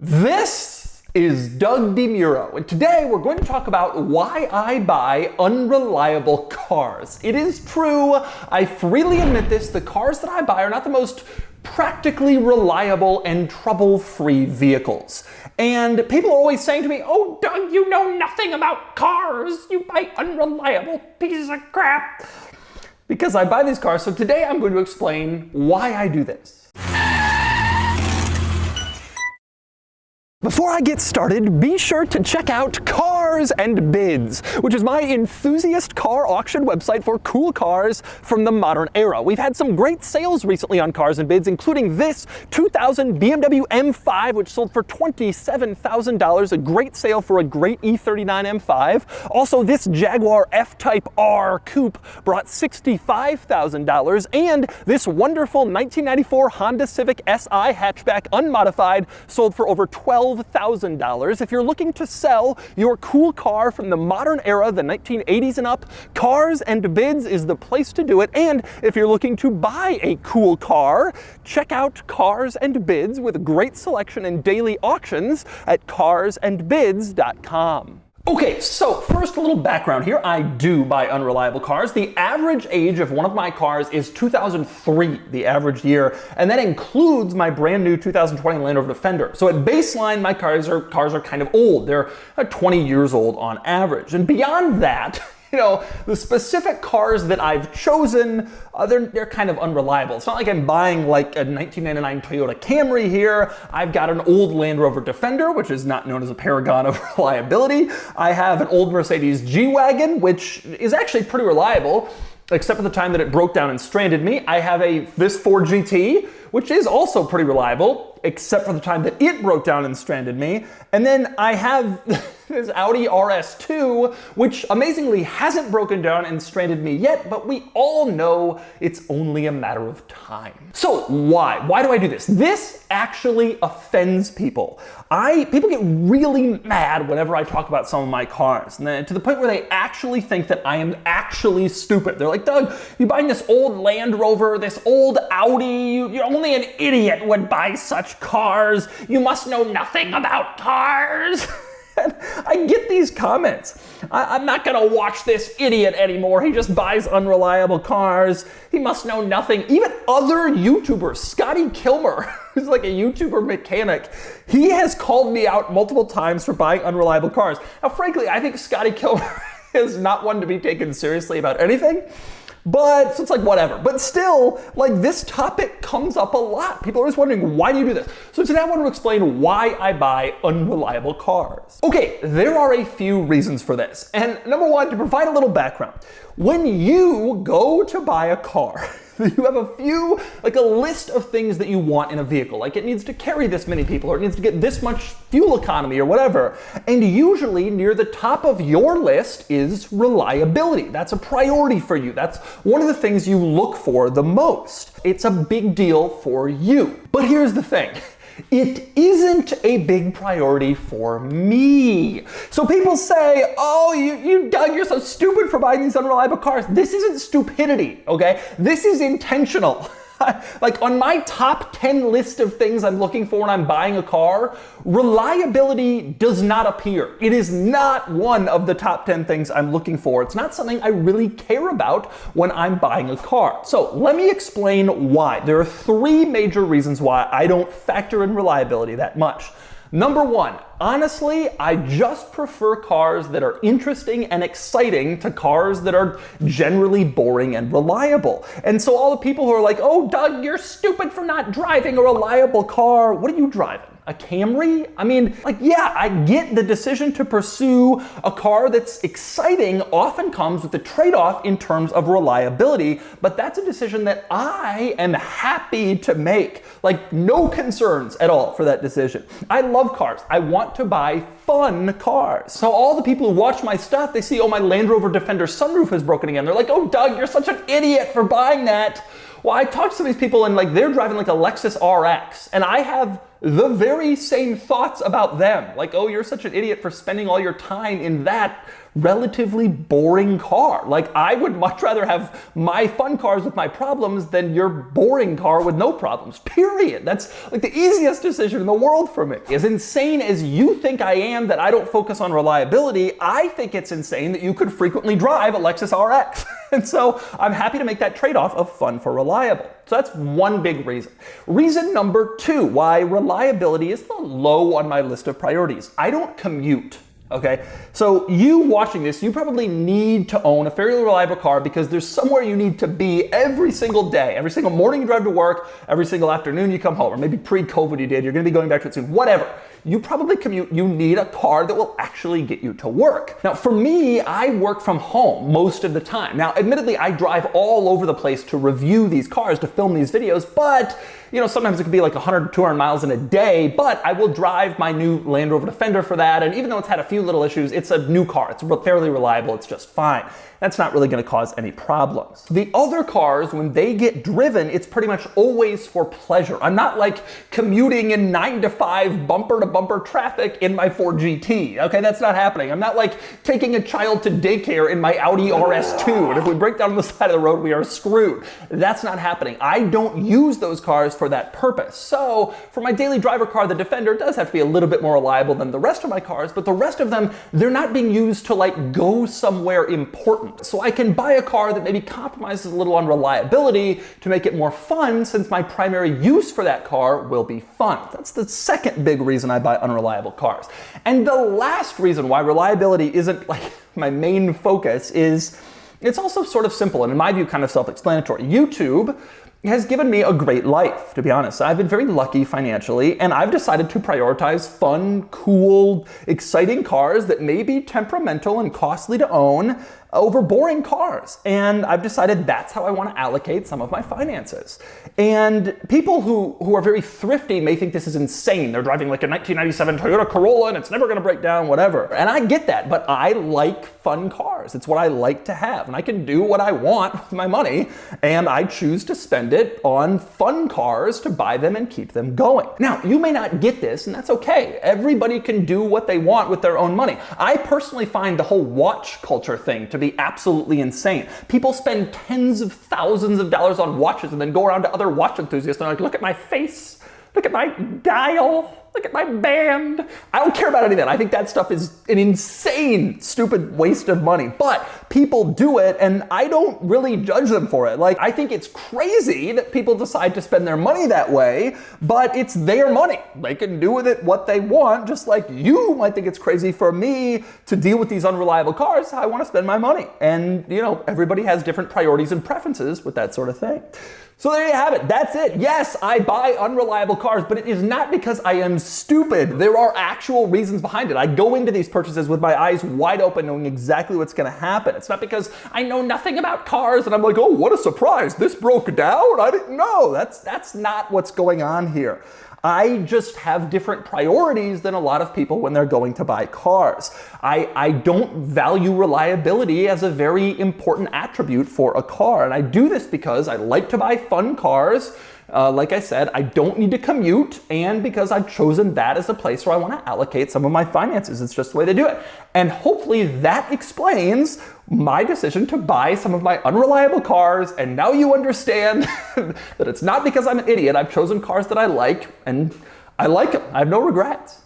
This is Doug DeMuro, and today we're going to talk about why I buy unreliable cars. It is true, I freely admit this, the cars that I buy are not the most practically reliable and trouble-free vehicles. And people are always saying to me, "Oh, Doug, you know nothing about cars. You buy unreliable pieces of crap." Because I buy these cars, so today I'm going to explain why I do this. Before I get started, be sure to check out Cars and Bids, which is my enthusiast car auction website for cool cars from the modern era. We've had some great sales recently on Cars and Bids, including this 2000 BMW M5, which sold for $27,000, a great sale for a great E39 M5. Also, this Jaguar F-Type R Coupe brought $65,000, and this wonderful 1994 Honda Civic Si hatchback unmodified sold for over $12,000. If you're looking to sell your cool car from the modern era, the 1980s and up, Cars and Bids is the place to do it. And if you're looking to buy a cool car, check out Cars and Bids with a great selection and daily auctions at carsandbids.com. Okay, so first a little background here. I do buy unreliable cars. The average age of one of my cars is 2003, the average year, and that includes my brand new 2020 Land Rover Defender. So at baseline, my cars are kind of old. They're 20 years old on average. And beyond that, the specific cars that I've chosen, they're kind of unreliable. It's not like I'm buying like a 1999 Toyota Camry here. I've got an old Land Rover Defender, which is not known as a paragon of reliability. I have an old Mercedes G-Wagon, which is actually pretty reliable, except for the time that it broke down and stranded me. I have this Ford GT, which is also pretty reliable, except for the time that it broke down and stranded me. And then I have this Audi RS2, which amazingly hasn't broken down and stranded me yet, but we all know it's only a matter of time. So why? Why do I do this? This actually offends people. People get really mad whenever I talk about some of my cars, and then to the point where they actually think that I am actually stupid. They're like, "Doug, you're buying this old Land Rover, this old Audi, only an idiot would buy such cars. You must know nothing about cars." And I get these comments. I'm not gonna watch this idiot anymore. He just buys unreliable cars. He must know nothing. Even other YouTubers, Scotty Kilmer, who's like a YouTuber mechanic, he has called me out multiple times for buying unreliable cars. Now, frankly, I think Scotty Kilmer is not one to be taken seriously about anything. But so it's like whatever. But still, like this topic comes up a lot. People are always wondering, why do you do this? So today I want to explain why I buy unreliable cars. Okay, there are a few reasons for this. And number one, to provide a little background. When you go to buy a car, you have a list of things that you want in a vehicle. Like it needs to carry this many people, or it needs to get this much fuel economy, or whatever. And usually near the top of your list is reliability. That's a priority for you. That's one of the things you look for the most. It's a big deal for you. But here's the thing. It isn't a big priority for me. So people say, "Oh, you Doug, you're so stupid for buying these unreliable cars." This isn't stupidity, okay? This is intentional. Like on my top 10 list of things I'm looking for when I'm buying a car, reliability does not appear. It is not one of the top 10 things I'm looking for. It's not something I really care about when I'm buying a car. So let me explain why. There are three major reasons why I don't factor in reliability that much. Number one, honestly, I just prefer cars that are interesting and exciting to cars that are generally boring and reliable. And so all the people who are like, "Oh, Doug, you're stupid for not driving a reliable car." What are you driving? A Camry? I mean, yeah, I get the decision to pursue a car that's exciting often comes with a trade-off in terms of reliability, but that's a decision that I am happy to make. Like, no concerns at all for that decision. I love cars. I want to buy fun cars. So all the people who watch my stuff, they see, "Oh, my Land Rover Defender sunroof is broken again." They're like, "Oh, Doug, you're such an idiot for buying that." Well, I talk to some of these people and they're driving like a Lexus RX, and I have the very same thoughts about them. Like, "Oh, you're such an idiot for spending all your time in that relatively boring car. Like, I would much rather have my fun cars with my problems than your boring car with no problems, period. That's like the easiest decision in the world for me. As insane as you think I am that I don't focus on reliability, I think it's insane that you could frequently drive a Lexus RX. And so I'm happy to make that trade-off of fun for reliable. So that's one big reason. Reason number two why reliability is low on my list of priorities. I don't commute. Okay, so you watching this, you probably need to own a fairly reliable car because there's somewhere you need to be every single day. Every single morning you drive to work, every single afternoon you come home, or maybe pre-COVID you did, you're gonna be going back to it soon, whatever. You probably commute, you need a car that will actually get you to work. Now for me, I work from home most of the time. Now admittedly, I drive all over the place to review these cars, to film these videos, but you know, sometimes it could be like 100, 200 miles in a day, but I will drive my new Land Rover Defender for that. And even though it's had a few little issues, it's a new car. It's fairly reliable. It's just fine. That's not really going to cause any problems. The other cars, when they get driven, it's pretty much always for pleasure. I'm not like commuting in 9 to 5 bumper to bumper traffic in my Ford GT. Okay, that's not happening. I'm not like taking a child to daycare in my Audi RS2. And if we break down on the side of the road, we are screwed. That's not happening. I don't use those cars for that purpose. So for my daily driver car, the Defender does have to be a little bit more reliable than the rest of my cars, but the rest of them, they're not being used to like go somewhere important. So I can buy a car that maybe compromises a little on reliability to make it more fun, since my primary use for that car will be fun. That's the second big reason I buy unreliable cars. And the last reason why reliability isn't like my main focus is it's also sort of simple and in my view kind of self-explanatory. YouTube has given me a great life, to be honest. I've been very lucky financially, and I've decided to prioritize fun, cool, exciting cars that may be temperamental and costly to own over boring cars. And I've decided that's how I want to allocate some of my finances. And people who are very thrifty may think this is insane. They're driving like a 1997 Toyota Corolla and it's never going to break down, whatever. And I get that, but I like fun cars. It's what I like to have. And I can do what I want with my money, and I choose to spend it on fun cars to buy them and keep them going. Now, you may not get this, and that's okay. Everybody can do what they want with their own money. I personally find the whole watch culture thing to be absolutely insane. People spend tens of thousands of dollars on watches and then go around to other watch enthusiasts and they're like, look at my face, look at my dial, look at my band. I don't care about any of that. I think that stuff is an insane, stupid waste of money. But people do it, and I don't really judge them for it. Like, I think it's crazy that people decide to spend their money that way, but it's their money. They can do with it what they want, just like you might think it's crazy for me to deal with these unreliable cars. I want to spend my money. And, you know, everybody has different priorities and preferences with that sort of thing. So there you have it. That's it. Yes, I buy unreliable cars, but it is not because I am stupid. There are actual reasons behind it. I go into these purchases with my eyes wide open, knowing exactly what's going to happen. It's not because I know nothing about cars and I'm like, oh, what a surprise. This broke down. I didn't know. That's not what's going on here. I just have different priorities than a lot of people when they're going to buy cars. I don't value reliability as a very important attribute for a car. And I do this because I like to buy fun cars. Like I said, I don't need to commute, and because I've chosen that as a place where I want to allocate some of my finances. It's just the way they do it. And hopefully that explains my decision to buy some of my unreliable cars, and now you understand that it's not because I'm an idiot. I've chosen cars that I like, and I like them. I have no regrets.